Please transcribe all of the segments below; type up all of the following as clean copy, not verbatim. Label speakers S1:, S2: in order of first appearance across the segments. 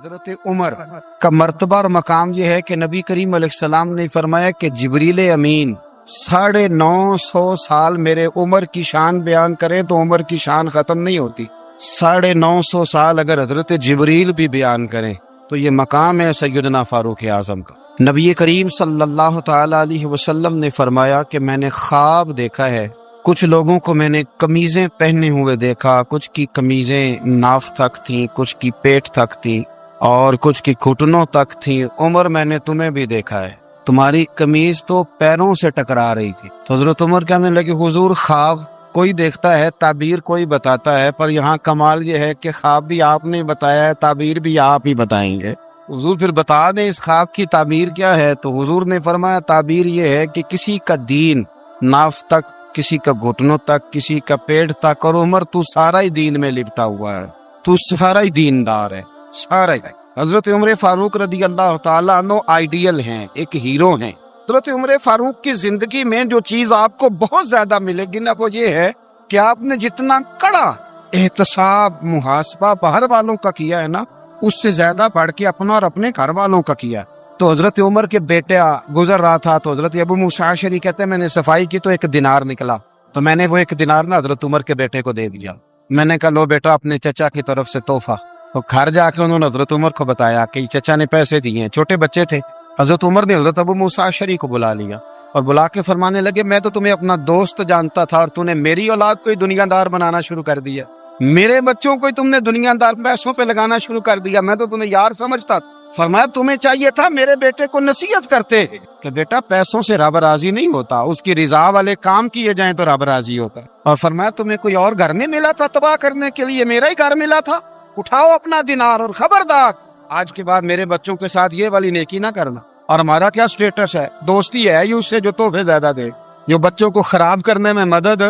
S1: حضرت عمر کا مرتبہ اور مقام یہ ہے کہ نبی کریم علیہ السلام نے فرمایا کہ جبریل امین 950 سال میرے عمر کی شان بیان کرے تو عمر کی شان ختم نہیں ہوتی. 950 سال اگر حضرت جبریل بھی بیان کریں تو یہ مقام ہے سیدنا فاروق اعظم کا. نبی کریم صلی اللہ تعالی علیہ وسلم نے فرمایا کہ میں نے خواب دیکھا ہے، کچھ لوگوں کو میں نے قمیضیں پہنے ہوئے دیکھا، کچھ کی قمیضیں ناف تک تھیں، کچھ کی پیٹ تک تھیں اور کچھ کی گھٹنوں تک تھیں. عمر میں نے تمہیں بھی دیکھا ہے، تمہاری قمیض تو پیروں سے ٹکرا رہی تھی. تو حضرت عمر کہنے لگے حضور خواب کوئی دیکھتا ہے، تعبیر کوئی بتاتا ہے، پر یہاں کمال یہ ہے کہ خواب بھی آپ نے بتایا ہے، تعبیر بھی آپ ہی بتائیں گے. حضور پھر بتا دیں اس خواب کی تعبیر کیا ہے. تو حضور نے فرمایا تعبیر یہ ہے کہ کسی کا دین ناف تک، کسی کا گھٹنوں تک، کسی کا پیٹ تک، اور عمر تو سارا ہی دین میں لپٹا ہوا ہے، تو سارا ہی دیندار ہے، سارا ہی. حضرت عمر فاروق رضی اللہ تعالیٰ عنہ آئیڈیل ہیں، ایک ہیرو ہیں. حضرت عمر فاروق کی زندگی میں جو چیز آپ کو بہت زیادہ ملے گی نا وہ یہ ہے کہ آپ نے جتنا کڑا احتساب محاسبہ باہر والوں کا کیا ہے نا، اس سے زیادہ بڑھ کے اپنا اور اپنے گھر والوں کا کیا. تو حضرت عمر کے بیٹے گزر رہا تھا تو حضرت ابو موسیٰ اشعری کہتے ہیں میں نے صفائی کی تو 1 دینار نکلا، تو میں نے وہ 1 دینار نا حضرت عمر کے بیٹے کو دے دیا. میں نے کہا لو بیٹا اپنے چچا کی طرف سے تحفہ. تو گھر جا کے انہوں نے حضرت عمر کو بتایا کہ چچا نے پیسے دیے ہیں، چھوٹے بچے تھے. حضرت عمر نے حضرت ابو موسیٰ اشعری کو بلا لیا اور بلا کے فرمانے لگے میں تو تمہیں اپنا دوست جانتا تھا اور تو نے میری اولاد کو ہی دنیا دار بنانا شروع کر دیا، میرے بچوں کو ہی تم نے دنیا دار پیسوں پہ لگانا شروع کر دیا، میں تو تمہیں یار سمجھتا. فرمایا تمہیں چاہیے تھا میرے بیٹے کو نصیحت کرتے کہ بیٹا پیسوں سے رب راضی نہیں ہوتا، اس کی رضا والے کام کیے جائیں تو رب راضی ہوتا. اور فرمایا تمہیں کوئی اور گھر نہیں ملا تھا تباہ کرنے کے لیے، میرا ہی گھر ملا تھا، اٹھاؤ اپنا دینار اور خبردار آج کے بعد میرے بچوں کے ساتھ یہ والی نیکی نہ کرنا. اور ہمارا کیا سٹیٹس ہے، دوستی ہے اس سے جو تحفے زیادہ دے، جو بچوں کو خراب کرنے میں مدد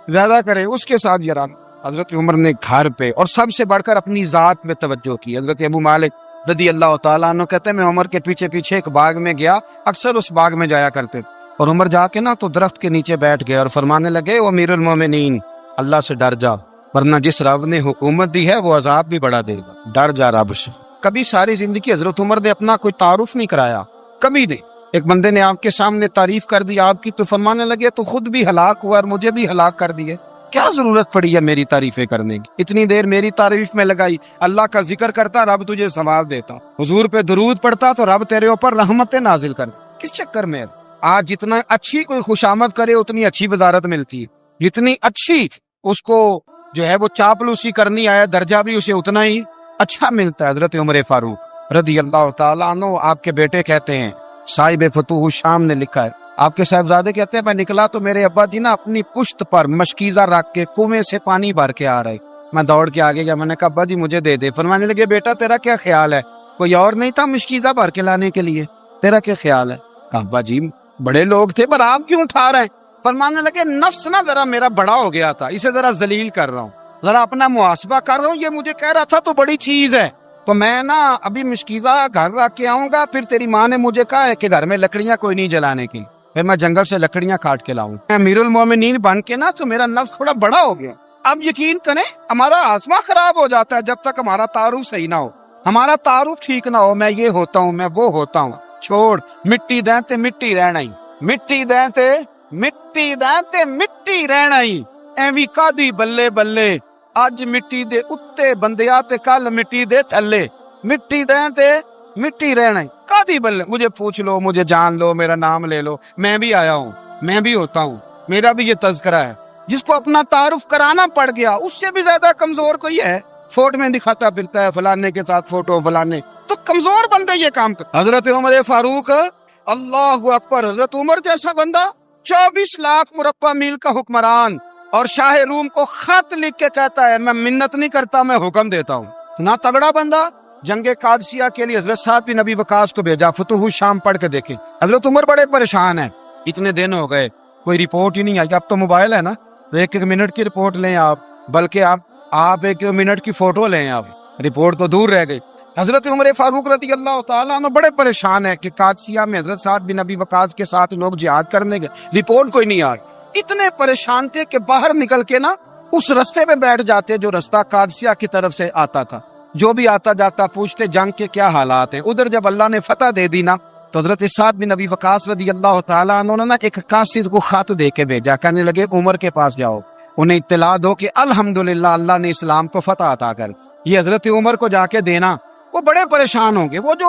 S1: زیادہ کرے اس کے ساتھ یہ رام. حضرت عمر نے گھر پہ اور سب سے بڑھ کر اپنی ذات میں توجہ کی. حضرت ابو مالک رضی اللہ تعالیٰ عنہ کہتے ہیں میں عمر کے پیچھے پیچھے ایک باغ میں گیا، اکثر اس باغ میں جایا کرتے تھے، اور عمر جا کے نا تو درخت کے نیچے بیٹھ گئے اور فرمانے لگے وہ امیر المومنین اللہ سے ڈر جا، ورنہ جس رب نے حکومت دی ہے وہ عذاب بھی بڑا دے گا، ڈر جا رب سے. کبھی ساری زندگی حضرت عمر نے اپنا کوئی تعارف نہیں کرایا، کبھی نہیں. ایک بندے نے آپ کے سامنے تعریف کر دی آپ کی تو فرمانے لگے تو خود بھی ہلاک ہوا اور مجھے بھی ہلاک کر دیے، کیا ضرورت پڑی ہے میری تعریفیں کرنے کی، اتنی دیر میری تعریف میں لگائی، اللہ کا ذکر کرتا رب تجھے ثواب دیتا، حضور پہ درود پڑتا تو رب تیرے اوپر رحمتیں نازل کر. کس چکر میں آج جتنا اچھی کوئی خوشامد کرے اتنی اچھی وزارت ملتی ہے، جتنی اچھی اس کو جو ہے وہ چاپلوسی کرنی آیا درجہ بھی اسے اتنا ہی اچھا ملتا ہے. حضرت عمر فاروق رضی اللہ تعالیٰ عنہ آپ کے بیٹے کہتے ہیں، صاحب فتوح الشام نے لکھا ہے، آپ کے صاحبزادے کہتے ہیں میں نکلا تو میرے ابا جی نا اپنی پشت پر مشکیزہ رکھ کے کنویں سے پانی بھر کے آ رہے. میں دوڑ کے آگے گیا، میں نے کہا ابا جی مجھے دے دے. فرمانے لگے بیٹا تیرا کیا خیال ہے، کوئی اور نہیں تھا مشکیزہ بھر کے لانے کے لیے، تیرا کیا خیال ہے؟ ابا جی بڑے لوگ تھے پر آپ کیوں اٹھا رہے ہیں؟ فرمانے لگے نفس نا ذرا میرا بڑا ہو گیا تھا، اسے ذرا ذلیل کر رہا ہوں، ذرا اپنا محاسبہ کر رہا ہوں. یہ مجھے کہہ رہا تھا تو بڑی چیز ہے، تو میں نا ابھی مشکیزہ گھر رکھ کے آؤں گا، پھر تیری ماں نے مجھے کہا ہے کہ گھر میں لکڑیاں کوئی نہیں جلانے کی، پھر میں جنگل سے لکڑیاں کاٹ کے لاؤں. امیر المومنین بن کے نا تو میرا نفس تھوڑا بڑا ہو گیا. اب یقین کریں ہمارا آسما خراب ہو جاتا ہے جب تک ہمارا تعارف صحیح نہ ہو، ہمارا تعارف ٹھیک نہ ہو، میں یہ ہوتا ہوں میں وہ ہوتا ہوں. چھوڑ مٹی دیں تے مٹی رہنا ہی، مٹی دیں تے مٹی دیں تے مٹی رہنا ہی. ایویں کادی بلے بلے اج مٹی دے اتے بندیا تے کل مٹی دے تھلے، مٹی دیں تے مٹی رہنا ہی. کادی بلے مجھے پوچھ لو، مجھے جان لو، میرا نام لے لو، میں بھی آیا ہوں، میں بھی ہوتا ہوں، میرا بھی یہ تذکرہ ہے. جس کو اپنا تعارف کرانا پڑ گیا اس سے بھی زیادہ کمزور کوئی ہے، فوٹو میں دکھاتا پھرتا ہے فلانے کے ساتھ فوٹو فلانے، تو کمزور بندے یہ کام کرتا. حضرت عمر فاروق اللہ اکبر، حضرت عمر جیسا بندہ 24 لاکھ مربع میل کا حکمران اور شاہ روم کو خط لکھ کے کہتا ہے میں منت نہیں کرتا میں حکم دیتا ہوں. نہ تگڑا بندہ. جنگ قادسیہ کے لیے حضرت سعد بن ابی وقاص کو بھیجا، فتوح الشام پڑھ کے دیکھیں. حضرت عمر بڑے پریشان ہیں، اتنے دن ہو گئے کوئی رپورٹ ہی نہیں آئی. اب تو موبائل ہے نا، 1 منٹ کی رپورٹ لیں آپ، بلکہ آپ 1 منٹ کی فوٹو لیں، آپ رپورٹ تو دور رہ گئی. حضرت عمر فاروق رضی اللہ تعالیٰ عنہ بڑے پریشان ہیں کہ قادسیہ میں حضرت سعد بن ابی وقاص کے ساتھ لوگ جہاد کرنے گئے، رپورٹ کوئی نہیں آئی. اتنے پریشان تھے کہ باہر نکل کے نا اس رستے پہ بیٹھ جاتے جو رستہ قادسیہ کی طرف سے آتا تھا. جو بھی آتا جاتا پوچھتے جنگ کے کیا حالات ہیں. ادھر جب اللہ نے فتح دے دی نا تو حضرت سعد بن ابی وقاص رضی اللہ تعالیٰ عنہ نے ایک قاصد کو خط دے کے بھیجا. کہنے لگے عمر کے پاس جاؤ, انہیں اطلاع دو کہ الحمدللہ اللہ نے اسلام کو فتح عطا کر. یہ حضرت عمر کو جا کے دینا. وہ بڑے پریشان ہوں گے. وہ جو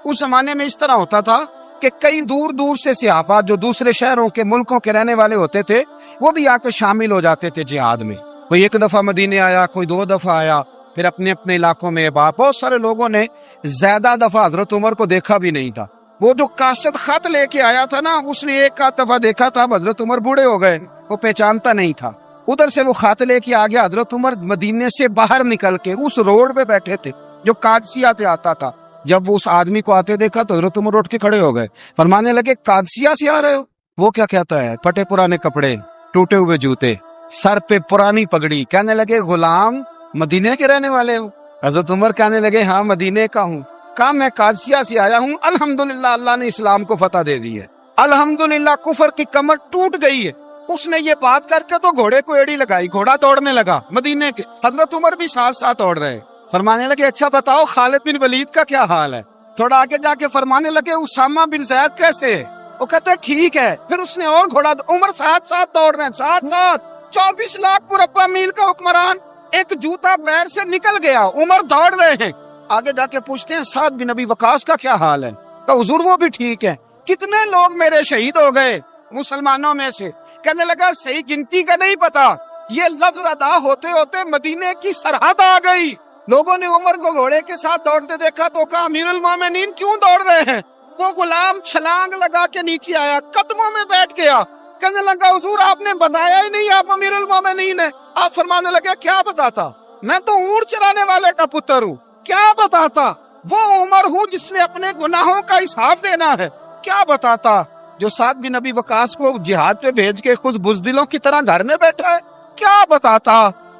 S1: اس زمانے میں اس طرح ہوتا تھا کہ کئی دور دور سے سیاحات جو دوسرے شہروں کے ملکوں کے رہنے والے ہوتے تھے وہ بھی آ کے شامل ہو جاتے تھے جہاد میں. کوئی ایک دفعہ مدینے آیا, کوئی 2 دفعہ آیا, پھر اپنے اپنے علاقوں میں. بہت سارے لوگوں نے زیادہ دفعہ حضرت عمر کو دیکھا بھی نہیں تھا. وہ جو قاصد خط لے کے آیا تھا نا, اس نے ایک دفعہ دیکھا تھا. حضرت عمر بوڑھے ہو گئے, وہ پہچانتا نہیں تھا. ادھر سے وہ خط لے کے آ گیا. حضرت عمر مدینے سے باہر نکل کے اس روڈ پہ بیٹھے تھے جو قادسیہ سے آتا تھا. جب وہ اس آدمی کو آتے دیکھا تو حضرت عمر اٹھ کے کھڑے ہو گئے, فرمانے لگے قادسیہ سے آ رہے ہو؟ وہ کیا کہتا ہے؟ پھٹے پرانے کپڑے, ٹوٹے ہوئے جوتے, سر پہ پرانی پگڑی. کہنے لگے غلام مدینے کے رہنے والے ہو؟ حضرت عمر کہنے لگے ہاں مدینے کا ہوں. کہا میں قادسیہ سے آیا ہوں, الحمدللہ اللہ نے اسلام کو فتح دے دی ہے, الحمدللہ کفر کی کمر ٹوٹ گئی ہے. اس نے یہ بات کر کے تو گھوڑے کو ایڑی لگائی, گھوڑا دوڑنے لگا مدینے کے. حضرت عمر بھی ساتھ ساتھ دوڑ رہے. فرمانے لگے اچھا بتاؤ خالد بن ولید کا کیا حال ہے؟ تھوڑا آگے جا کے فرمانے لگے اسامہ بن زید کیسے؟ وہ کہتے ہیں ٹھیک ہے. پھر اس نے اور گھوڑا. عمر ساتھ ساتھ دوڑ رہے ہیں, ساتھ ساتھ. 24 لاکھ مربع میل کا حکمران, ایک جوتا پیر سے نکل گیا, عمر دوڑ رہے ہیں. آگے جا کے پوچھتے ہیں سعد بن ابی وقاص کا کیا حال ہے؟ کہ حضور وہ بھی ٹھیک ہے. کتنے لوگ میرے شہید ہو گئے مسلمانوں میں سے؟ کہنے لگا صحیح گنتی کا نہیں پتا, یہ لفظ ادا ہوتے ہوتے مدینے کی سرحد آ گئی. لوگوں نے عمر کو گھوڑے کے ساتھ دوڑتے دیکھا تو کہا امیر المومنین کیوں دوڑ رہے ہیں؟ وہ غلام چھلانگ لگا کے نیچے آیا, قدموں میں بیٹھ گیا. کہنے لگا حضور آپ نے بتایا ہی نہیں آپ امیر المومنین ہیں. آپ فرمانے لگے کیا بتاتا, میں تو اونٹ چلانے والے کا پتر ہوں, کیا بتاتا. وہ عمر ہوں جس نے اپنے گناہوں کا حساب دینا ہے, کیا بتاتا. جو سعد بن ابی وقاص کو جہاد پہ بھیج کے خود بزدلوں کی طرح گھر میں بیٹھا ہے, کیا بتاتا.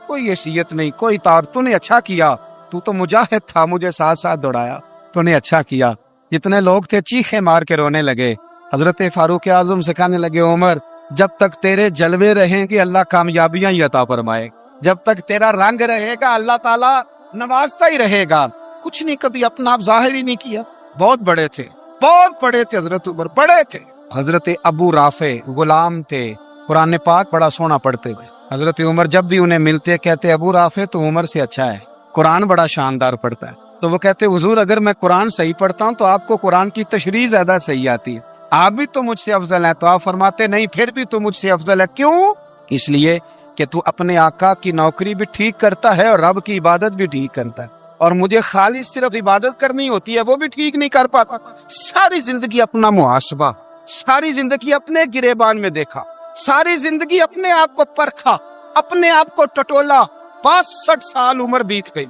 S1: کوئی حیثیت نہیں, کوئی تار. تو نے اچھا کیا, تو مجاہد تھا, مجھے ساتھ ساتھ دوڑایا, تو نے اچھا کیا. جتنے لوگ تھے چیخے مار کے رونے لگے. حضرت فاروق اعظم سے کہنے لگے عمر جب تک تیرے جلوے رہیں گے اللہ کامیابیاں ہی عطا فرمائے, جب تک تیرا رنگ رہے گا اللہ تعالیٰ نوازتا ہی رہے گا. کچھ نہیں کبھی اپنا آپ ظاہر ہی نہیں کیا. بہت بڑے تھے, بہت بڑے تھے حضرت عمر, بڑے تھے. حضرت ابو رافع غلام تھے, قرآن پاک بڑا سونا پڑھتے ہوئے. حضرت عمر جب بھی انہیں ملتے کہتے ابو رافع تو عمر سے اچھا ہے, قرآن بڑا شاندار پڑھتا ہے. تو وہ کہتے حضور اگر میں قرآن صحیح پڑھتا ہوں تو آپ کو قرآن کی تشریح زیادہ صحیح آتی ہے, آپ بھی تو مجھ سے افضل ہیں. تو آپ فرماتے نہیں پھر بھی تو مجھ سے افضل ہے. کیوں؟ اس لیے کہ تو اپنے آقا کی نوکری بھی ٹھیک کرتا ہے اور رب کی عبادت بھی ٹھیک کرتا ہے, اور مجھے خالص صرف عبادت کرنی ہوتی ہے وہ بھی ٹھیک نہیں کر پاتا. ساری زندگی اپنا محاسبہ, ساری زندگی اپنے گریبان میں دیکھا, ساری زندگی اپنے آپ کو پرکھا, اپنے آپ کو ٹٹولا. 62 سال عمر بیت گئی.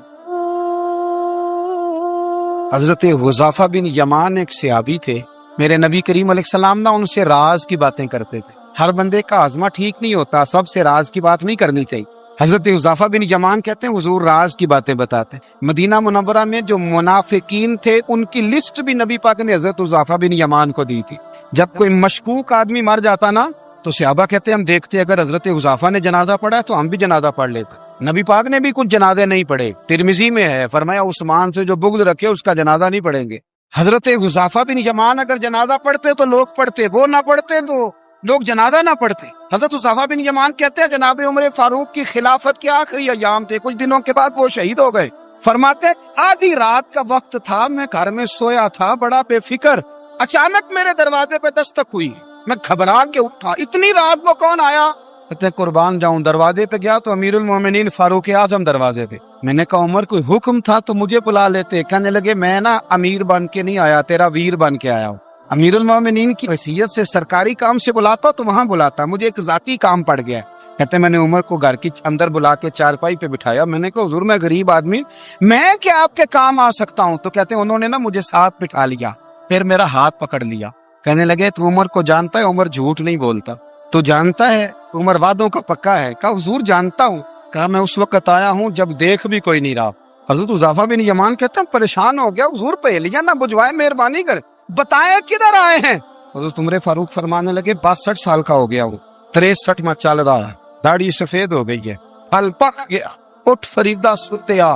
S1: حضرت حذیفہ بن یمان ایک صحابی تھے, میرے نبی کریم علیہ السلام نہ ان سے راز کی باتیں کرتے تھے. ہر بندے کا آزما ٹھیک نہیں ہوتا, سب سے راز کی بات نہیں کرنی چاہیے. حضرت حذیفہ بن یمان کہتے ہیں حضور راز کی باتیں بتاتے. مدینہ منورہ میں جو منافقین تھے ان کی لسٹ بھی نبی پاک نے حضرت حذیفہ بن یمان کو دی تھی. جب کوئی مشکوک آدمی مر جاتا نا تو صحابہ کہتے ہم دیکھتے اگر حضرت حذیفہ نے جنازہ پڑھا تو ہم بھی جنازہ پڑھ لیتے. نبی پاک نے بھی کچھ جنازے نہیں پڑھے. ترمذی میں ہے, فرمایا عثمان سے جو بغض رکھے اس کا جنازہ نہیں پڑھیں گے. حضرت حذیفہ بن یمان اگر جنازہ پڑھتے تو لوگ پڑھتے, وہ نہ پڑھتے تو لوگ جنازہ نہ پڑھتے. حضرت حذیفہ بن یمان کہتے ہیں جناب عمر فاروق کی خلافت کے آخری ایام تھے, کچھ دنوں کے بعد وہ شہید ہو گئے. فرماتے آدھی رات کا وقت تھا, میں گھر میں سویا تھا بڑا بے فکر, اچانک میرے دروازے پہ دستک ہوئی, میں گھبرا کے اٹھا, اتنی رات کو کون آیا؟ کہتے قربان جاؤں, دروازے پہ گیا تو امیر المومنین فاروق اعظم دروازے پہ. میں نے کہا عمر کوئی حکم تھا تو مجھے بلا لیتے. کہنے لگے میں نا امیر بن کے نہیں آیا, تیرا ویر بن کے آیا ہوں. امیر المومنین کی حیثیت سے سرکاری کام سے بلاتا تو وہاں بلاتا, مجھے ایک ذاتی کام پڑ گیا. کہتے میں نے عمر کو گھر کی اندر بلا کے چارپائی پہ بٹھایا. میں نے کہا حضور میں غریب آدمی, میں کیا آپ کے کام آ سکتا ہوں؟ تو کہتے انہوں نے نا مجھے ساتھ بٹھا لیا, پھر میرا ہاتھ پکڑ لیا. کہنے لگے تو عمر کو جانتا ہے؟ عمر جھوٹ نہیں بولتا. تو جانتا ہے عمر وعدوں کا پکا ہے؟ کہا حضور جانتا ہوں. کہا میں اس وقت آیا ہوں جب دیکھ بھی کوئی نہیں رہا. حضرت حذیفہ بن یمان کہتے ہیں پریشان ہو گیا, حضور پہلیاں نہ بجوائے, مہربانی کر بتائیں کدھر آئے ہیں. حضرت عمر فاروق فرمانے لگے 62 سال کا ہو گیا ہوں, 63 میں چل رہا ہے, داڑھی سفید ہو گئی ہے, پھل پک گیا, اٹھ فریدہ ستے آ,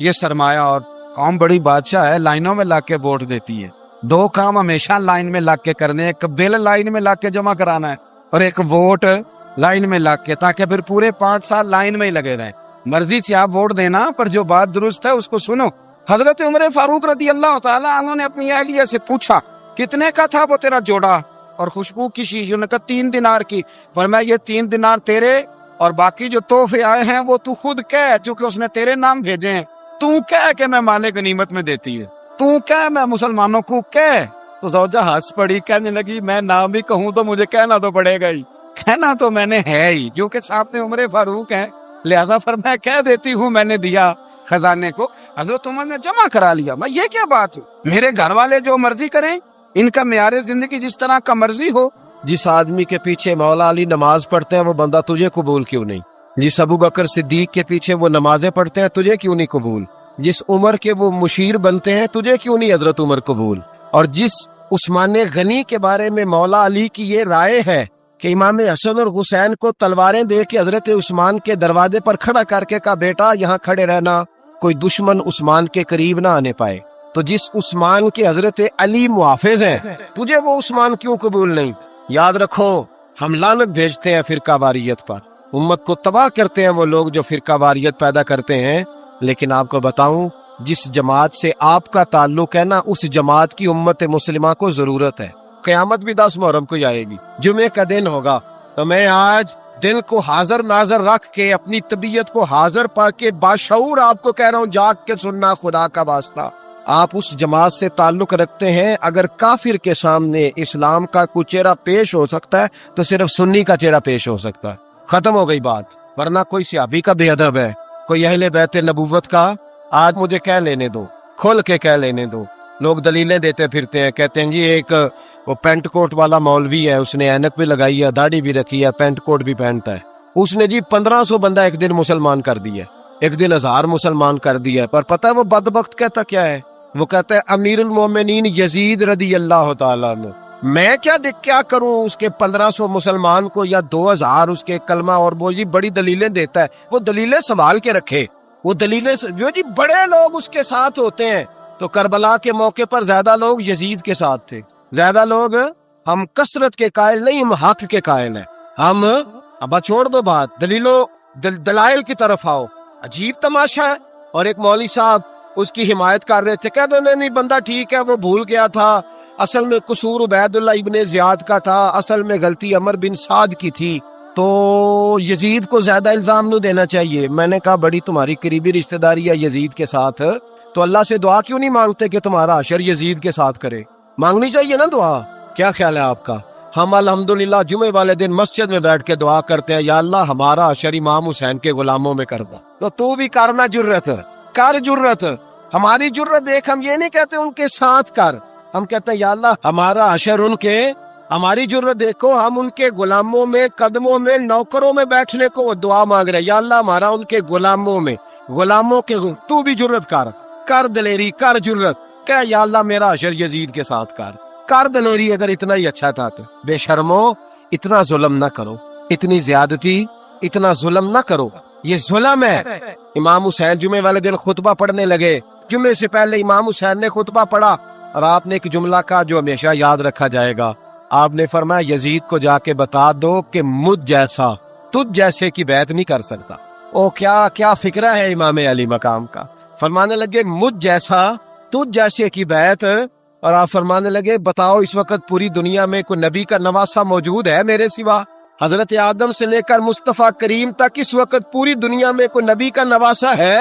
S1: یہ سرمایہ، اور قوم بڑی بادشاہ ہے، لائنوں میں لا کے ووٹ دیتی ہے. 2 کام ہمیشہ لائن میں لا کے کرنے، ایک بل لائن میں لا کے جمع کرانا ہے اور ایک ووٹ لائن میں لا کے، تاکہ پھر پورے 5 سال لائن میں ہی لگے رہیں. مرضی سے آپ ووٹ دینا، پر جو بات درست ہے اس کو سنو. حضرت عمر فاروق رضی اللہ تعالیٰ عنہ نے اپنی اہلیہ سے پوچھا کتنے کا تھا وہ تیرا جوڑا اور خوشبو کی شیشی؟ انہوں نے کہا 3 دینار کی. فرمایا یہ 3 دینار تیرے، اور باقی جو تحفے آئے ہیں وہ تو خود کہہ، چونکہ اس نے تیرے نام بھیجے ہیں. تو کہہ کہ میں مال غنیمت میں دیتی ہے، تو کہہ میں مسلمانوں کو کہہ. تو زوجہ ہنس پڑی، کہنے لگی میں نام بھی کہوں تو مجھے کہنا تو پڑے گا ہی، کہنا تو میں نے ہے ہی، کیونکہ سامنے عمر فاروق ہیں، لہذا فرمایا کہہ دیتی ہوں میں نے دیا خزانے کو. حضرت عمر نے جمع کرا لیا. میں یہ کیا بات ہے، میرے گھر والے جو مرضی کریں، ان کا معیار زندگی جس طرح کا مرضی ہو.
S2: جس آدمی کے پیچھے مولا علی نماز پڑھتے ہیں وہ بندہ تجھے قبول کیوں نہیں؟ جس ابو بکر صدیق کے پیچھے وہ نمازیں پڑھتے ہیں تجھے کیوں نہیں قبول؟ جس عمر کے وہ مشیر بنتے ہیں تجھے کیوں نہیں حضرت عمر قبول؟ اور جس عثمان غنی کے بارے میں مولا علی کی یہ رائے ہے کہ امام حسن اور حسین کو تلواریں دے کے حضرت عثمان کے دروازے پر کھڑا کر کے کہا بیٹا یہاں کھڑے رہنا، کوئی دشمن عثمان کے قریب نہ آنے پائے. تو جس عثمان کے حضرت علی محافظ ہیں تجھے وہ عثمان کیوں قبول نہیں؟ یاد رکھو ہم لعنت بھیجتے ہیں فرقہ واریت پر، امت کو تباہ کرتے ہیں وہ لوگ جو فرقہ واریت پیدا کرتے ہیں. لیکن آپ کو بتاؤں جس جماعت سے آپ کا تعلق ہے نا، اس جماعت کی امت مسلمہ کو ضرورت ہے. قیامت بھی 10 محرم کو ہی آئے گی، جمعے کا دن ہوگا. تو میں آج دل کو حاضر ناظر رکھ کے، اپنی طبیعت کو حاضر پا کے باشعور آپ کو کہہ رہا ہوں، جاگ کے سننا خدا کا واسطہ. آپ اس جماعت سے تعلق رکھتے ہیں، اگر کافر کے سامنے اسلام کا کوئی چہرہ پیش ہو سکتا ہے تو صرف سنی کا چہرہ پیش ہو سکتا ہے. ختم ہو گئی بات. ورنہ کوئی صحابی کا بے ادب ہے، کوئی اہل بیت نبوت کا، آج مجھے کہہ لینے دو، کھول کے کہہ لینے دو. لوگ دلیلیں دیتے پھرتے ہیں، کہتے ہیں جی ایک وہ پینٹ کوٹ والا مولوی ہے، اس نے اینک بھی لگائی ہے، داڑھی بھی رکھی ہے، پینٹ کوٹ بھی پہنتا ہے، اس نے جی 1500 بندہ ایک دن مسلمان کر دیا، ایک دن 1000 مسلمان کر دیا. پر پتہ ہے وہ بدبخت کہتا کیا ہے؟ وہ کہتا ہے امیر المومنین یزید رضی اللہ تعالیٰ عنہ. میں کیا کروں اس کے 1500 مسلمان کو یا 2000 اس کے کلمہ، اور وہ جی بڑی دلیلیں دیتا ہے. وہ دلیلیں سنبھال کے رکھے، وہ دلیلیں جو جی بڑے لوگ اس کے ساتھ ہوتے ہیں. تو کربلا کے موقع پر زیادہ لوگ یزید کے ساتھ تھے، زیادہ لوگ. ہم کثرت کے قائل نہیں، ہم حق کے قائل ہیں. ہم اب چھوڑ دو بات، دلائل کی طرف آؤ. عجیب تماشا ہے. اور ایک مولوی صاحب اس کی حمایت کر رہے تھے، کہتے نہیں بندہ ٹھیک ہے، وہ بھول گیا تھا، اصل میں قصور عبید اللہ ابن زیاد کا تھا، اصل میں غلطی عمر بن سعد کی تھی، تو یزید کو زیادہ الزام نہ دینا چاہیے. میں نے کہا بڑی تمہاری قریبی رشتہ داری ہے یزید کے ساتھ، تو اللہ سے دعا کیوں نہیں مانگتے کہ تمہارا حشر یزید کے ساتھ کرے؟ مانگنی چاہیے نا دعا. کیا خیال ہے آپ کا؟ ہم الحمدللہ جمعے والے دن مسجد میں بیٹھ کے دعا کرتے ہیں، یا اللہ ہمارا حشر امام حسین کے غلاموں میں کر دا. تو بھی کرنا جرت کر، جرت ہماری جرت دیکھ. ہم یہ نہیں کہتے ان کے ساتھ کر، ہم کہتے ہیں یا اللہ ہمارا حشر ان کے، ہماری جرت دیکھو، ہم ان کے غلاموں میں، قدموں میں، نوکروں میں بیٹھنے کو دعا مانگ رہے ہیں، یا اللہ ہمارا ان کے غلاموں میں، غلاموں کے. تو بھی جرت کر دلیری، کر جرت، کہ یا اللہ میرا حشر یزید کے ساتھ کر دلیری. اگر اتنا ہی اچھا تھا تو بے شرمو اتنا ظلم نہ کرو، اتنی زیادتی، اتنا ظلم نہ کرو، یہ ظلم ہے. امام حسین جمعے والے دن خطبہ پڑھنے لگے، جمعے سے پہلے امام حسین نے خطبہ پڑھا، اور آپ نے ایک جملہ کہا جو ہمیشہ یاد رکھا جائے گا. آپ نے فرمایا یزید کو جا کے بتا دو کہ مجھ جیسا تجھ جیسے کی بیعت نہیں کر سکتا. او کیا فکرہ ہے امام علی مقام کا. فرمانے لگے مجھ جیسا تجھ جیسے کی بیعت، اور آپ فرمانے لگے بتاؤ اس وقت پوری دنیا میں کوئی نبی کا نواسا موجود ہے میرے سوا؟ حضرت آدم سے لے کر مصطفیٰ کریم تک اس وقت پوری دنیا میں کوئی نبی کا نواسا ہے؟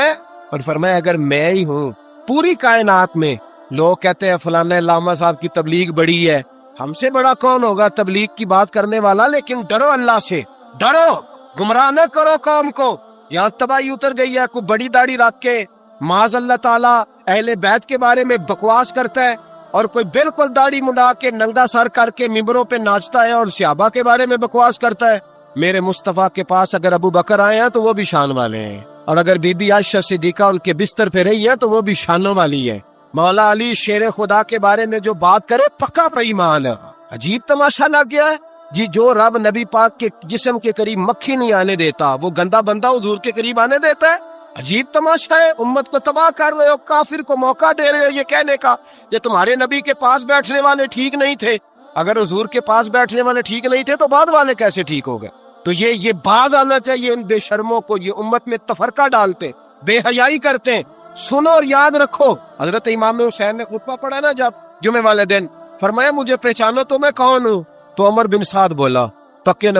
S2: اور فرمایا اگر میں ہی ہوں پوری کائنات میں. لوگ کہتے ہیں فلانا علامہ صاحب کی تبلیغ بڑی ہے، ہم سے بڑا کون ہوگا تبلیغ کی بات کرنے والا؟ لیکن ڈرو اللہ سے، ڈرو، گمراہ نہ کرو قوم کو. یہاں تباہی اتر گئی ہے، کوئی بڑی داڑھی رکھ کے معاذ اللہ تعالیٰ اہل بیت کے بارے میں بکواس کرتا ہے، اور کوئی بالکل داڑھی منڈا کے ننگا سر کر کے ممبروں پہ ناچتا ہے اور صحابہ کے بارے میں بکواس کرتا ہے. میرے مصطفیٰ کے پاس اگر ابو بکر آئے ہیں تو وہ بھی شان والے ہیں، اور اگر بی بی عائشہ صدیقہ ان کے بستر پہ رہی ہے تو وہ بھی شانوں والی ہے. مولا علی شیر خدا کے بارے میں جو بات کرے پکا پہ ایمان ہے. عجیب تماشا لگ گیا ہے جی. جو رب نبی پاک کے جسم کے قریب مکھی نہیں آنے دیتا، وہ گندا بندہ حضور کے قریب آنے دیتا ہے؟ عجیب تماشا ہے، امت کو تباہ کر رہے ہو، کافر کو موقع دے رہے ہو یہ کہنے کا کہ تمہارے نبی کے پاس بیٹھنے والے ٹھیک نہیں تھے۔ اگر حضور کے پاس بیٹھنے والے ٹھیک نہیں تھے تو بعد والے کیسے ٹھیک ہو گئے؟ تو یہ باز آنا چاہیے ان بے شرموں کو، یہ امت میں تفرقہ ڈالتے، بے حیائی کرتے ہیں۔ سنو اور یاد رکھو، حضرت امام حسین نے خطبہ پڑھا نا جب جمعے والے دن، فرمایا مجھے پہچانو تو میں کون ہوں؟ تو عمر بن سعد بولا پکے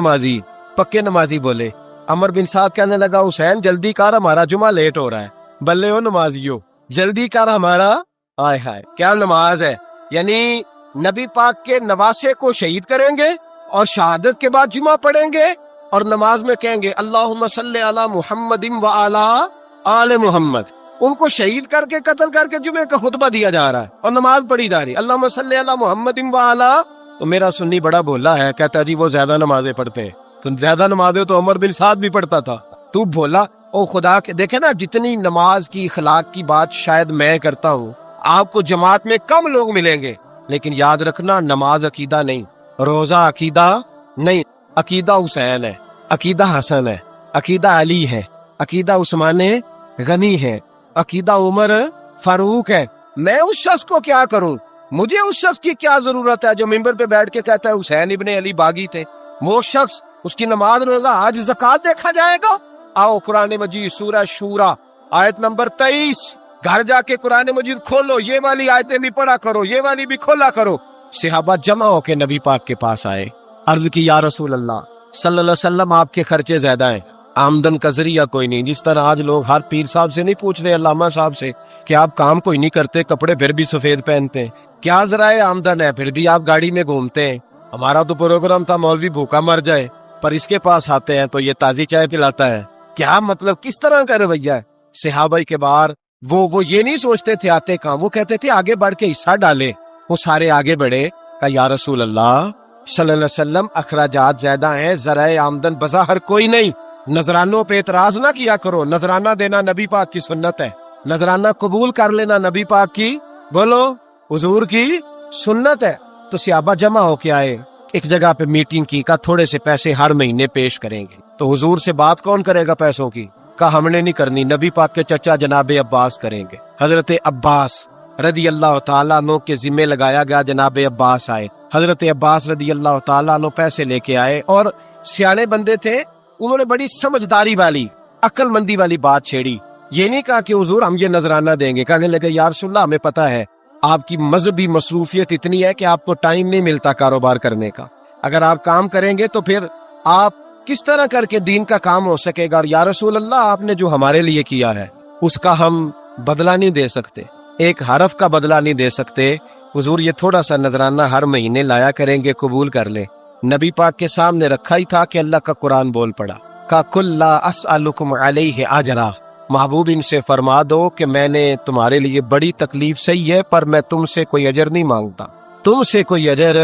S2: نمازی بولے۔ عمر بن سعد کہنے لگا حسین جلدی کر، ہمارا جمعہ لیٹ ہو رہا ہے۔ بلے ہو نمازیو، جلدی کر ہمارا، آئے ہائے کیا نماز ہے! یعنی نبی پاک کے نواسے کو شہید کریں گے اور شہادت کے بعد جمعہ پڑھیں گے اور نماز میں کہیں گے اللہم صلی علی محمد و علی آل محمد۔ ان کو شہید کر کے قتل کر کے جمعے کا خطبہ دیا جا رہا ہے اور نماز پڑھی جا رہی ہے اللہم صلی علی محمد و علی۔ تو میرا سنی بڑا بولا ہے، کہتا جی وہ زیادہ نمازیں پڑھتے ہیں۔ تو زیادہ نمازیں تو عمر بن سعد بھی پڑھتا تھا، تو بولا او خدا کے دیکھے نا، جتنی نماز کی اخلاق کی بات شاید میں کرتا ہوں، آپ کو جماعت میں کم لوگ ملیں گے، لیکن یاد رکھنا نماز عقیدہ نہیں، روزہ عقیدہ نہیں، عقیدہ حسین ہے، عقیدہ حسن ہے، عقیدہ علی ہے، عقیدہ عثمان غنی ہے، عقیدہ عمر فاروق ہے۔ میں اس شخص کو کیا کروں؟ مجھے اس شخص کی کیا ضرورت ہے جو ممبر پہ بیٹھ کے کہتا ہے حسین ابن علی باغی تھے؟ وہ شخص، اس کی نماز روزہ آج زکوٰۃ دیکھا جائے گا۔ آؤ قرآن مجید سورہ شورا آیت نمبر 23، گھر جا کے قرآن مجید کھولو، یہ والی آیتیں بھی پڑھا کرو، یہ والی بھی کھولا کرو۔ صحابہ جمع ہو کے نبی پاک کے پاس آئے، عرض کی یا رسول اللہ صلی اللہ علیہ وسلم آپ کے خرچے زیادہ ہیں، آمدن کا ذریعہ کوئی نہیں۔ جس طرح آج لوگ ہر پیر صاحب سے نہیں پوچھ رہے، علامہ صاحب سے، کہ آپ کام کوئی نہیں کرتے، کپڑے پھر بھی سفید پہنتے ہیں، کیا ذرائع آمدن ہے؟ پھر بھی آپ گاڑی میں گھومتے ہیں۔ ہمارا تو پروگرام تھا مولوی بھوکا مر جائے، پر اس کے پاس آتے ہیں تو یہ تازی چائے پلاتا ہے۔ کیا مطلب، کس طرح کا رویہ ہے؟ صحابہ کے بار وہ یہ نہیں سوچتے تھے آتے کہاں، وہ کہتے تھے آگے بڑھ کے حصہ ڈالے۔ وہ سارے آگے بڑھے، کہا یا رسول اللہ صلی اللہ علیہ وسلم اخراجات زیادہ ہیں، ذرائع آمدن بظاہر کوئی نہیں، نذرانوں پہ اعتراض نہ کیا کرو، نذرانہ دینا نبی پاک کی سنت ہے، نذرانہ قبول کر لینا نبی پاک کی، بولو حضور کی سنت ہے۔ تو صحابہ جمع ہو کے آئے، ایک جگہ پہ میٹنگ کی، کہا تھوڑے سے پیسے ہر مہینے پیش کریں گے۔ تو حضور سے بات کون کرے گا پیسوں کی؟ کہا ہم نے نہیں کرنی، نبی پاک کے چچا جناب عباس کریں گے۔ حضرت عباس رضی اللہ تعالیٰ عنہ کے ذمے لگایا گیا، جناب عباس آئے، حضرت عباس رضی اللہ تعالیٰ عنہ پیسے لے کے آئے، اور سیانے بندے تھے، انہوں نے بڑی سمجھداری والی، عقل مندی والی بات چھیڑی۔ یہ نہیں کہا کہ حضور ہم یہ نذرانہ دیں گے، کہنے لگے یا رسول اللہ ہمیں پتہ ہے آپ کی مذہبی مصروفیت اتنی ہے کہ آپ کو ٹائم نہیں ملتا کاروبار کرنے کا، اگر آپ کام کریں گے تو پھر آپ کس طرح کر کے دین کا کام ہو سکے گا، اور یا رسول اللہ آپ نے جو ہمارے لیے کیا ہے اس کا ہم بدلہ نہیں دے سکتے، ایک حرف کا بدلہ نہیں دے سکتے، حضور یہ تھوڑا سا نذرانہ ہر مہینے لایا کریں گے، قبول کر لے۔ نبی پاک کے سامنے رکھا ہی تھا کہ اللہ کا قرآن بول پڑا، کا کل لا اسألکم علیہ اجرا، محبوب ان سے فرما دو کہ میں نے تمہارے لیے بڑی تکلیف سہی ہے، پر میں تم سے کوئی اجر نہیں مانگتا، تم سے کوئی اجر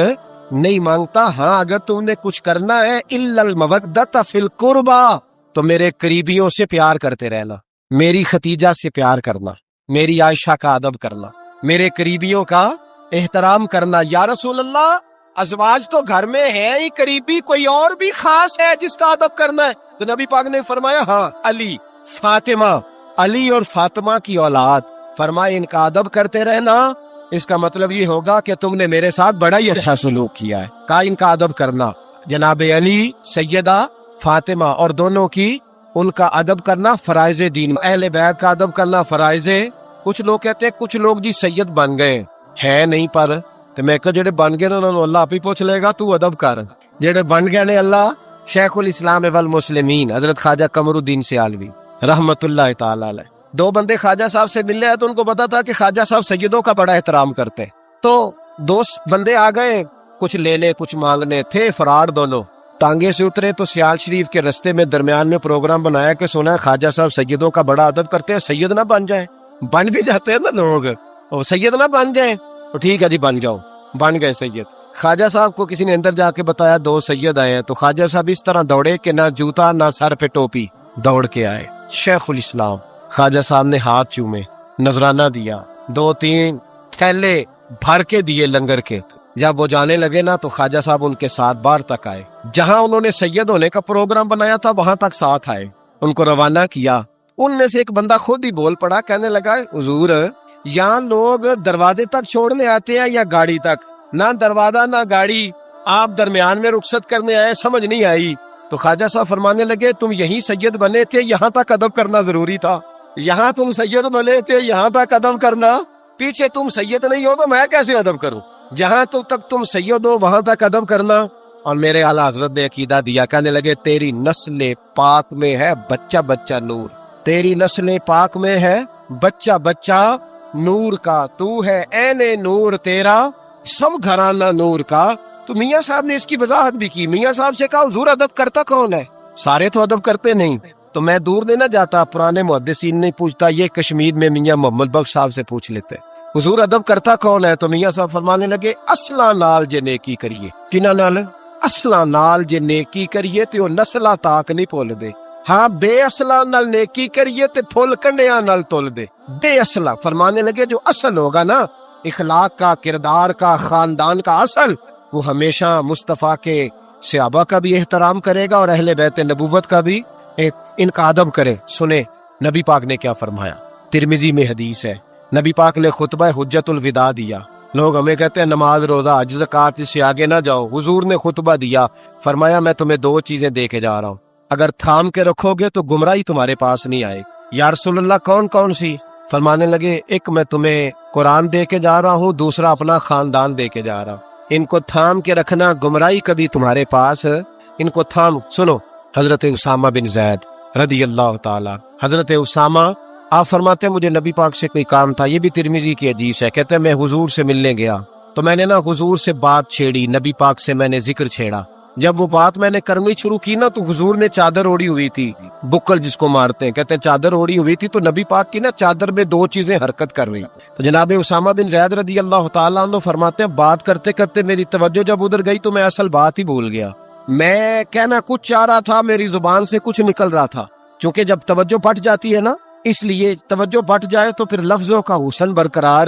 S2: نہیں مانگتا، ہاں اگر تم نے کچھ کرنا ہے الا المودۃ فی القربى، تو میرے قریبیوں سے پیار کرتے رہنا، میری ختیجہ سے پیار کرنا، میری عائشہ کا ادب کرنا، میرے قریبیوں کا احترام کرنا۔ یا رسول اللہ ازواج تو گھر میں ہے ہی، قریبی کوئی اور بھی خاص ہے جس کا ادب کرنا ہے؟ تو نبی پاک نے فرمایا ہاں علی، فاطمہ، علی اور فاطمہ کی اولاد، فرمایا ان کا ادب کرتے رہنا، اس کا مطلب یہ ہوگا کہ تم نے میرے ساتھ بڑا ہی اچھا سلوک کیا ہے، کہا ان کا ادب کرنا، جناب علی، سیدہ فاطمہ، اور دونوں کی ان کا ادب کرنا فرائض دین، اہل بیت کا ادب کرنا فرائض۔ کچھ لوگ کہتے ہیں کچھ لوگ جی سید بن گئے ہے نہیں، پر تو میں کہ جڑے بن گئے انہوں نے اللہ آپ ہی پوچھ لے گا، تو ادب کر، جڑے بن گئے نے اللہ، شیخ الاسلام والمسلمین حضرت خواجہ قمر الدین سیالوی رحمت اللہ تعالی علیہ، دو بندے خواجہ صاحب سے ملے ہیں تو ان کو پتا تھا کہ خواجہ صاحب سیدوں کا بڑا احترام کرتے، تو دو بندے آ گئے، کچھ لینے کچھ مانگنے، تھے فرار دونوں، تانگے سے اترے تو سیال شریف کے رستے میں درمیان میں پروگرام بنایا کہ سنا ہے خواجہ صاحب سیدوں کا بڑا ادب کرتے ہیں، سید نہ بن جائیں، بن بھی جاتے ہیں نا لوگ، سید نہ بن جائیں، تو ٹھیک ہے جی بن جاؤ، بن گئے سید۔ خواجہ صاحب کو کسی نے اندر جا کے بتایا دو سید آئے ہیں، تو خواجہ صاحب اس طرح دوڑے کہ نہ جوتا نہ سر پہ ٹوپی، دوڑ کے آئے۔ شیخ الاسلام خواجہ صاحب نے ہاتھ چومے، نذرانہ دیا، 2-3 تھیلے بھر کے دیے لنگر کے۔ جب وہ جانے لگے نا تو خواجہ صاحب ان کے ساتھ باہر تک آئے، جہاں انہوں نے سید ہونے کا پروگرام بنایا تھا وہاں تک ساتھ آئے، ان کو روانہ کیا، ان میں سے ایک بندہ خود ہی بول پڑا, کہنے لگا حضور یہاں لوگ دروازے تک چھوڑنے آتے ہیں یا گاڑی تک؟ نہ دروازہ نہ گاڑی, آپ درمیان میں رخصت کرنے آئے, سمجھ نہیں آئی. تو خواجہ صاحب فرمانے لگے تم یہی سید بنے تھے, یہاں تک ادب کرنا ضروری تھا. یہاں تم سید بنے تھے, یہاں تک ادب کرنا, پیچھے تم سید نہیں ہو تو میں کیسے ادب کروں؟ جہاں تک تم سید ہو وہاں تک ادب کرنا. اور میرے اعلیٰ حضرت نے عقیدہ دیا, کہنے لگے تیری نسل پاک میں ہے بچہ بچہ نور, تیری نسل پاک میں ہے بچہ بچہ نور کا, تو ہے عین نور تیرا سب گھرانہ نور کا. تو میاں صاحب نے اس کی وضاحت بھی کی. میاں صاحب سے کہا حضور ادب کرتا کون ہے؟ سارے تو ادب کرتے نہیں. تو میں دور دینا جاتا, پرانے محدثین نہیں پوچھتا, یہ کشمیر میں میاں محمد بخش صاحب سے پوچھ لیتے حضور ادب کرتا کون ہے. تو میاں صاحب فرمانے لگے اصلا نال جے نیکی کریے. کنہ نال؟ اصلا نال جے نیکی کریے تے او نسلا تاک نہیں پھول دے. ہاں بے اصلا نال نیکی کریے تے پھول کنڈیاں نال تول دے. بے اصلا فرمانے لگے جو اصل ہوگا نا, اخلاق کا, کردار کا, خاندان کا اصل, وہ ہمیشہ مصطفیٰ کے صحابہ کا بھی احترام کرے گا اور اہل بیت نبوت کا بھی ان کا ادب کرے. سنے نبی پاک نے کیا فرمایا, ترمذی میں حدیث ہے, نبی پاک نے خطبہ حجت الوداع دیا. لوگ ہمیں کہتے ہیں نماز روزہ حج زکوٰۃ اس سے آگے نہ جاؤ. حضور نے خطبہ دیا, فرمایا میں تمہیں دو چیزیں دے کے جا رہا ہوں, اگر تھام کے رکھو گے تو گمراہی تمہارے پاس نہیں آئے. یا رسول اللہ کون کون سی؟ فرمانے لگے ایک میں تمہیں قرآن دے کے جا رہا ہوں, دوسرا اپنا خاندان دے کے جا رہا ہوں. ان کو تھام کے رکھنا, گمراہی کبھی تمہارے پاس, ان کو تھام. سنو حضرت اسامہ بن زید رضی اللہ تعالی, حضرت اسامہ آپ فرماتے ہیں مجھے نبی پاک سے کوئی کام تھا, یہ بھی ترمذی کی حدیث ہے. کہتے ہیں میں حضور سے ملنے گیا تو میں نے نا حضور سے بات چھیڑی, نبی پاک سے میں نے ذکر چھیڑا. جب وہ بات میں نے کرنی شروع کی نا تو حضور نے چادر اوڑی ہوئی تھی, بکل جس کو مارتے ہیں, کہتے ہیں چادر اوڑی ہوئی تھی, تو نبی پاک کی نا چادر میں دو چیزیں حرکت کر رہی. تو جناب اسامہ بن زید رضی اللہ تعالیٰ عنہ فرماتے ہیں بات کرتے کرتے میری توجہ جب ادھر گئی تو میں اصل بات ہی بھول گیا. میں کہنا کچھ چاہ رہا تھا, میری زبان سے کچھ نکل رہا تھا, کیونکہ جب توجہ پھٹ جاتی ہے نا, اس لیے توجہ پھٹ جائے تو پھر لفظوں کا حسن برقرار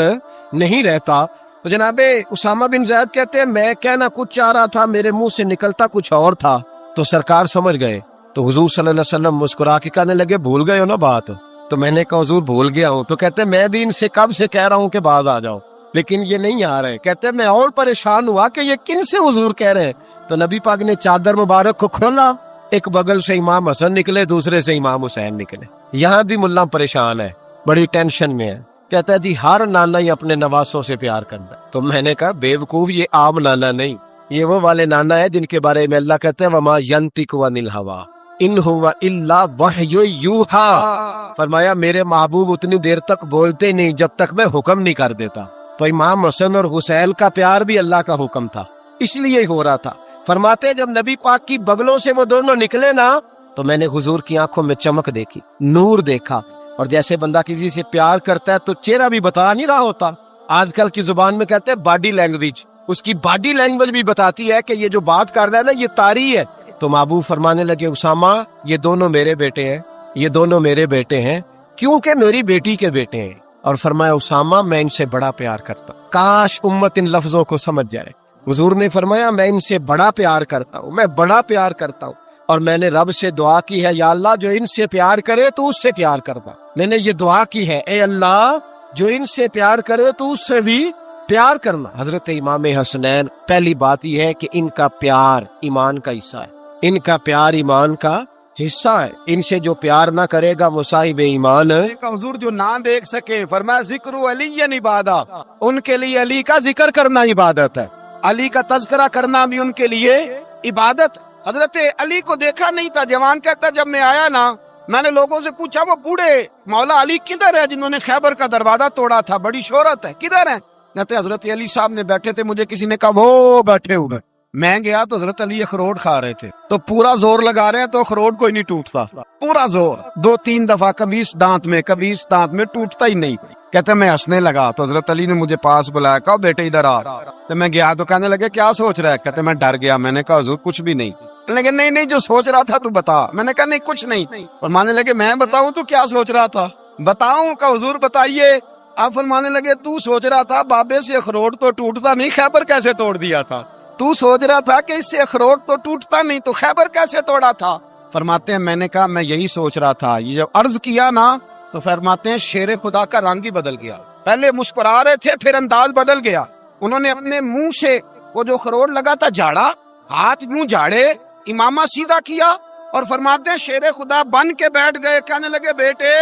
S2: نہیں رہتا. تو جناب اسامہ بن زید کہتے ہیں میں کہنا کچھ چاہ رہا تھا, میرے منہ سے نکلتا کچھ اور تھا. تو سرکار سمجھ گئے, تو حضور صلی اللہ علیہ وسلم مسکرا کے کہنے لگے بھول گئے ہو نا بات؟ تو میں نے کہا حضور بھول گیا ہوں. تو کہتے ہیں میں بھی ان سے کب سے کہہ رہا ہوں کہ بعد آ جاؤ, لیکن یہ نہیں آ رہے. کہتے ہیں میں اور پریشان ہوا کہ یہ کن سے حضور کہہ رہے ہیں. تو نبی پاک نے چادر مبارک کو کھولا, ایک بغل سے امام حسن نکلے, دوسرے سے امام حسین نکلے. یہاں بھی ملا پریشان ہے, بڑی ٹینشن میں ہے. کہتا ہے جی ہر نانا ہی اپنے نواسوں سے پیار کرتا ہے. تو میں نے کہا بے وقوف, یہ عام نانا نہیں, یہ وہ والے نانا ہے جن کے بارے میں اللہ کہتے ہیں وما ینطق عن الہوی ان هو الا وحی یوحی. فرمایا میرے محبوب اتنی دیر تک بولتے نہیں جب تک میں حکم نہیں کر دیتا. تو امام حسن اور حسین کا پیار بھی اللہ کا حکم تھا, اس لیے ہی ہو رہا تھا. فرماتے جب نبی پاک کی بغلوں سے وہ دونوں نکلے نا تو میں نے حضور کی آنکھوں میں چمک دیکھی, نور دیکھا. اور جیسے بندہ کسی سے پیار کرتا ہے تو چہرہ بھی بتا نہیں رہا ہوتا. آج کل کی زبان میں کہتے ہیں باڈی لینگویج, اس کی باڈی لینگویج بھی بتاتی ہے کہ یہ جو بات کر رہا ہے نا یہ طاری ہے. تو محبوب فرمانے لگے اسامہ یہ دونوں میرے بیٹے ہیں, یہ دونوں میرے بیٹے ہیں کیونکہ میری بیٹی کے بیٹے ہیں. اور فرمایا اسامہ میں ان سے بڑا پیار کرتا ہوں. کاش امت ان لفظوں کو سمجھ جائے. حضور نے فرمایا میں ان سے بڑا پیار کرتا ہوں, میں بڑا پیار کرتا ہوں. اور میں نے رب سے دعا کی ہے یا اللہ جو ان سے پیار کرے تو اس سے پیار کرنا. میں نے یہ دعا کی ہے اے اللہ جو ان سے پیار کرے تو اس سے بھی پیار کرنا. حضرت امام حسنین, پہلی بات یہ ہے کہ ان کا پیار ایمان کا حصہ ہے, ان کا پیار ایمان کا حصہ ہے. ان سے جو پیار نہ کرے گا وہ صاحب ایمان ہے.
S1: حضور جو نہ دیکھ سکے فرمایا ذکر علی عبادت, ان کے لیے علی کا ذکر کرنا عبادت ہے, علی کا تذکرہ کرنا بھی ان کے لیے عبادت. حضرت علی کو دیکھا نہیں تھا. جوان کہتا جب میں آیا نا میں نے لوگوں سے پوچھا وہ بوڑھے مولا علی کدھر ہے جنہوں نے خیبر کا دروازہ توڑا تھا, بڑی شہرت ہے, کدھر ہیں؟ کہتے حضرت علی صاحب نے بیٹھے تھے, مجھے کسی نے کہا وہ بیٹھے ہوئے. میں گیا تو حضرت علی اخروٹ کھا رہے تھے, تو پورا زور لگا رہے ہیں تو اخروٹ کوئی نہیں ٹوٹتا, پورا زور 2-3 دفعہ, کبھی اس دانت میں کبھی اس دانت میں, ٹوٹتا ہی نہیں. کہتے میں ہنسنے لگا تو حضرت علی نے مجھے پاس بلایا, کہا بیٹے ادھر آ. تو میں گیا تو کہنے لگے کیا سوچ رہا ہے؟ کہتے میں ڈر گیا. میں نے کہا حضور کچھ بھی نہیں. لیکن نہیں جو سوچ رہا تھا تو بتا. میں نے کہا نہیں کچھ نہیں. فرمانے لگے میں بتاؤں تو کیا سوچ رہا تھا؟ بتاؤں؟ کہ حضور بتائیے. آپ فرمانے لگے تو سوچ رہا تھا بابے سے اخروٹ تو ٹوٹتا نہیں, خیبر کیسے توڑ دیا تھا؟ تو سوچ رہا تھا کہ اس سے اخروٹ تو ٹوٹتا نہیں تو خیبر کیسے توڑا تھا؟ فرماتے ہیں میں نے کہا میں یہی سوچ رہا تھا. یہ جب عرض کیا نا تو فرماتے ہیں شیر خدا کا رنگ ہی بدل گیا. پہلے مسکرا رہے تھے پھر انداز بدل گیا. انہوں نے اپنے منہ سے وہ جو اخروٹ لگا تھا جھاڑا, ہاتھ منہ جھاڑے, امامہ سیدھا کیا اور فرماتے ہیں شیر خدا بن کے بیٹھ گئے. کہنے لگے بیٹے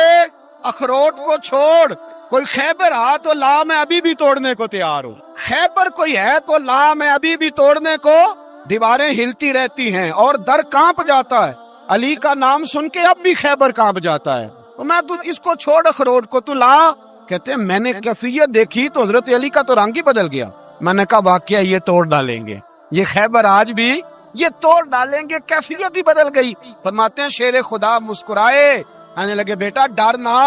S1: اخروٹ کو چھوڑ, کوئی خیبر آ تو لا, میں ابھی بھی توڑنے کو تیار ہوں. خیبر کوئی ہے تو لا, میں ابھی بھی توڑنے کو. دیواریں ہلتی رہتی ہیں اور در کانپ جاتا ہے. علی کا نام سن کے اب بھی خیبر کانپ جاتا ہے. تو میں تو اس کو چھوڑ اخروٹ کو, تو لا. کہتے ہیں میں نے کیفیت دیکھی تو حضرت علی کا تو رنگ ہی بدل گیا. میں نے کہا واقعہ یہ توڑ ڈالیں گے, یہ خیبر آج بھی یہ توڑ ڈالیں گے, کیفیت ہی بدل گئی. فرماتے ہیں شیر خدا مسکرائے, آنے لگے بیٹا ڈرنا,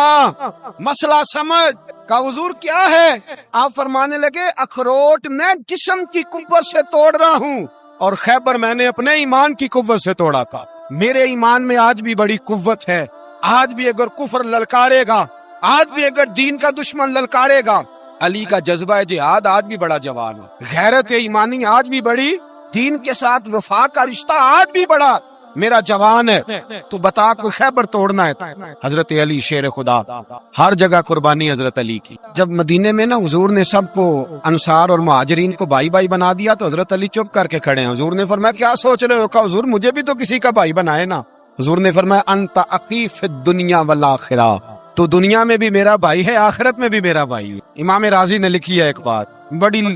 S1: مسئلہ سمجھ. کہا حضور کیا ہے؟ آپ فرمانے لگے اخروٹ میں جسم کی قوت سے توڑ رہا ہوں اور خیبر میں نے اپنے ایمان کی قوت سے توڑا تھا. میرے ایمان میں آج بھی بڑی قوت ہے. آج بھی اگر کفر للکارے گا, آج بھی اگر دین کا دشمن للکارے گا, علی کا جذبہ جہاد آج بھی بڑا جوان ہے, غیرت ایمانی آج بھی بڑی, دین کے ساتھ وفا کا رشتہ آج بھی بڑا میرا جوان ہے. تو بتا کو خیبر توڑنا ہے. حضرت علی شیر خدا, ہر جگہ قربانی حضرت علی کی. جب مدینے میں نا حضور نے سب کو انصار اور مہاجرین کو بھائی بھائی بنا دیا تو حضرت علی چپ کر کے کھڑے ہیں. حضور نے فرمایا کیا سوچ رہے ہو؟ کہا حضور مجھے بھی تو کسی کا بھائی بنائے نا. حضور نے فرمایا انت اخی فی الدنیا والآخرہ, تو دنیا میں بھی میرا بھائی ہے, آخرت میں بھی میرا بھائی ہے. امام راضی نے لکھی ہے ایک بات,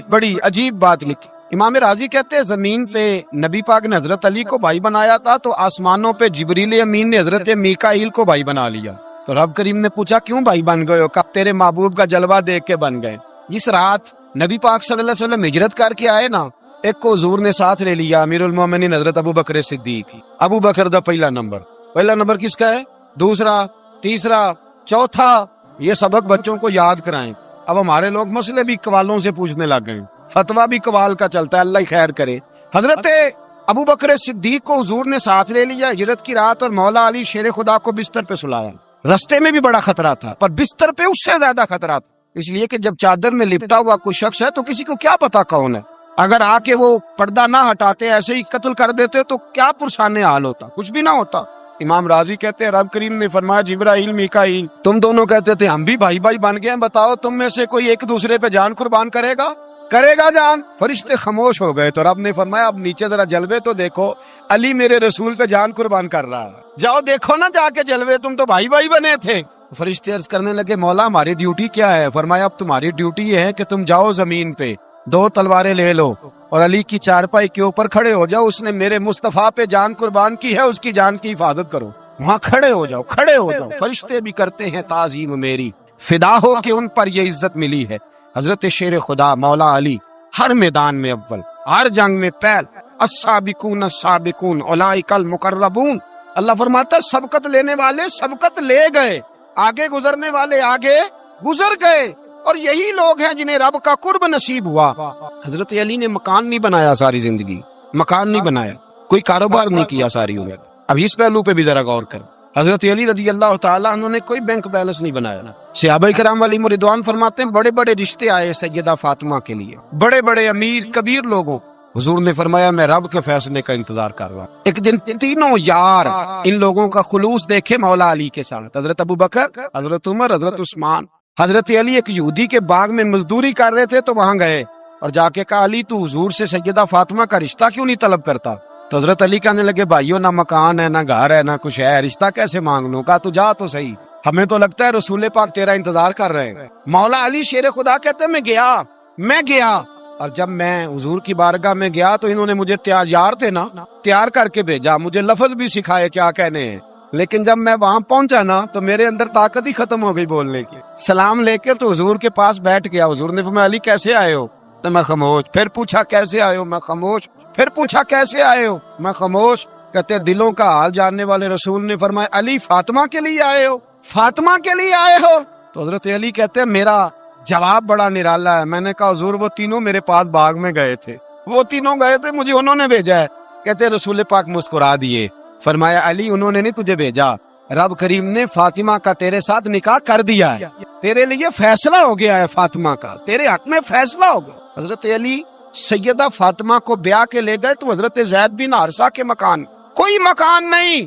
S1: بڑی عجیب بات لکھی. امام راضی کہتے ہیں زمین پہ نبی پاک نے حضرت علی کو بھائی بنایا تھا تو آسمانوں پہ جبریل امین نے حضرت میکائیل کو بھائی بنا لیا. تو رب کریم نے پوچھا کیوں بھائی بن گئے ہو؟ کب تیرے محبوب کا جلوہ دیکھ کے بن گئے. جس رات نبی پاک صلی اللہ علیہ وسلم ہجرت کر کے آئے نا, ایک کو حضور نے ساتھ لے لیا, امیر المومنین حضرت ابو بکر صدیق. ابو بکر دا پہلا نمبر کس کا ہے؟ دوسرا, تیسرا, چوتھا. یہ سبق بچوں کو یاد کرائیں. اب ہمارے لوگ مسئلے بھی قوالوں سے پوچھنے لگ گئے, فتویٰ بھی قوال کا چلتا ہے, اللہ ہی خیر کرے. حضرت ابو بکر صدیق کو حضور نے ساتھ لے لیا ہجرت کی رات, اور مولا علی شیر خدا کو بستر پہ سلایا. رستے میں بھی بڑا خطرہ تھا پر بستر پہ اس سے زیادہ خطرہ تھا, اس لیے کہ جب چادر میں لپٹا ہوا کوئی شخص ہے تو کسی کو کیا پتا کون ہے. اگر آ کے وہ پردہ نہ ہٹاتے ایسے ہی قتل کر دیتے تو کیا پرسان حال ہوتا, کچھ بھی نہ ہوتا. امام راضی کہتے ہیں رب کریم نے فرمایا جبرائیل میکائیل تم دونوں کہتے تھے ہم بھی بھائی بھائی بن گئے ہیں, بتاؤ تم میں سے کوئی ایک دوسرے پہ جان قربان کرے گا جان. فرشتے خاموش ہو گئے. تو رب نے فرمایا اب نیچے ذرا جلوے تو دیکھو, علی میرے رسول پہ جان قربان کر رہا ہے, جاؤ دیکھو نا جا کے جلوے, تم تو بھائی بھائی بنے تھے. فرشتے عرض کرنے لگے مولا ہماری ڈیوٹی کیا ہے؟ فرمایا اب تمہاری ڈیوٹی یہ ہے کہ تم جاؤ زمین پہ 2 تلواریں لے لو اور علی کی چارپائی کے اوپر کھڑے ہو جاؤ, اس نے میرے مصطفیٰ پہ جان قربان کی ہے, اس کی جان کی حفاظت کرو. وہاں کھڑے ہو جاؤ. فرشتے بھی کرتے ہیں تعظیم میری, فدا ہو کہ ان پر یہ عزت ملی ہے. حضرت شیر خدا مولا علی ہر میدان میں اول, ہر جنگ میں پہل. السابقون السابقون اولئک المقربون. اللہ فرماتا ہے سبقت لینے والے سبقت لے گئے, آگے گزرنے والے آگے گزر گئے, اور یہی لوگ ہیں جنہیں رب کا قرب نصیب ہوا. حضرت علی نے مکان نہیں بنایا ساری زندگی, مکان نہیں بنایا, کوئی کاروبار نہیں کیا ساری عمر. اب اس پہلو پہ بھی ذرا غور کر. حضرت علی رضی اللہ تعالیٰ عنہ نے کوئی بینک بیلنس نہیں بنایا. صحابہ کرام علیہم رضوان فرماتے ہیں بڑے بڑے رشتے آئے سیدہ فاطمہ کے لیے, بڑے بڑے امیر کبیر لوگوں. حضور نے فرمایا میں رب کے فیصلے کا انتظار کر رہا ہوں. ایک دن تینوں یار ان لوگوں کا خلوص دیکھے مولا علی کے ساتھ, حضرت ابو بکر, حضرت عمر, حضرت عثمان. حضرت علی ایک یہودی کے باغ میں مزدوری کر رہے تھے تو وہاں گئے اور جا کے کہا علی تو حضور سے سیدہ فاطمہ کا رشتہ کیوں نہیں طلب کرتا؟ تو حضرت علی کہنے لگے بھائیو نہ مکان ہے نہ گھر ہے نہ کچھ ہے, رشتہ کیسے مانگ لوں؟ کہا تو جا تو صحیح, ہمیں تو لگتا ہے رسول پاک تیرا انتظار کر رہے ہیں. مولا علی شیر خدا کہتے ہیں میں گیا اور جب میں حضور کی بارگاہ میں گیا تو انہوں نے مجھے تیار کر کے بھیجا, مجھے لفظ بھی سکھائے کیا کہنے ہیں. لیکن جب میں وہاں پہنچا نا تو میرے اندر طاقت ہی ختم ہو گئی بولنے کی. سلام لے کر تو حضور کے پاس بیٹھ گیا. حضور نے فرمایا علی کیسے آئے ہو؟ تو میں خاموش. پھر پوچھا کیسے آئے ہو؟ میں خاموش. پھر پوچھا کیسے آئے ہو؟ میں خاموش. کہتے دلوں کا حال جاننے والے رسول نے فرمایا علی فاطمہ کے لیے آئے ہو؟ فاطمہ کے لیے آئے ہو؟ تو حضرت علی کہتے ہیں میرا جواب بڑا نرالا ہے. میں نے کہا حضور وہ تینوں میرے پاس باغ میں گئے تھے, وہ تینوں گئے تھے, مجھے انہوں نے بھیجا ہے. کہتے رسول پاک مسکرا دیے, فرمایا علی انہوں نے نہیں تجھے بھیجا, رب کریم نے فاطمہ کا تیرے ساتھ نکاح کر دیا ہے, تیرے لیے فیصلہ ہو گیا ہے فاطمہ کا, تیرے حق میں فیصلہ ہو گیا. حضرت علی سیدہ فاطمہ کو بیاہ کے لے گئے تو حضرت زید بن حارثہ کے مکان, کوئی مکان نہیں,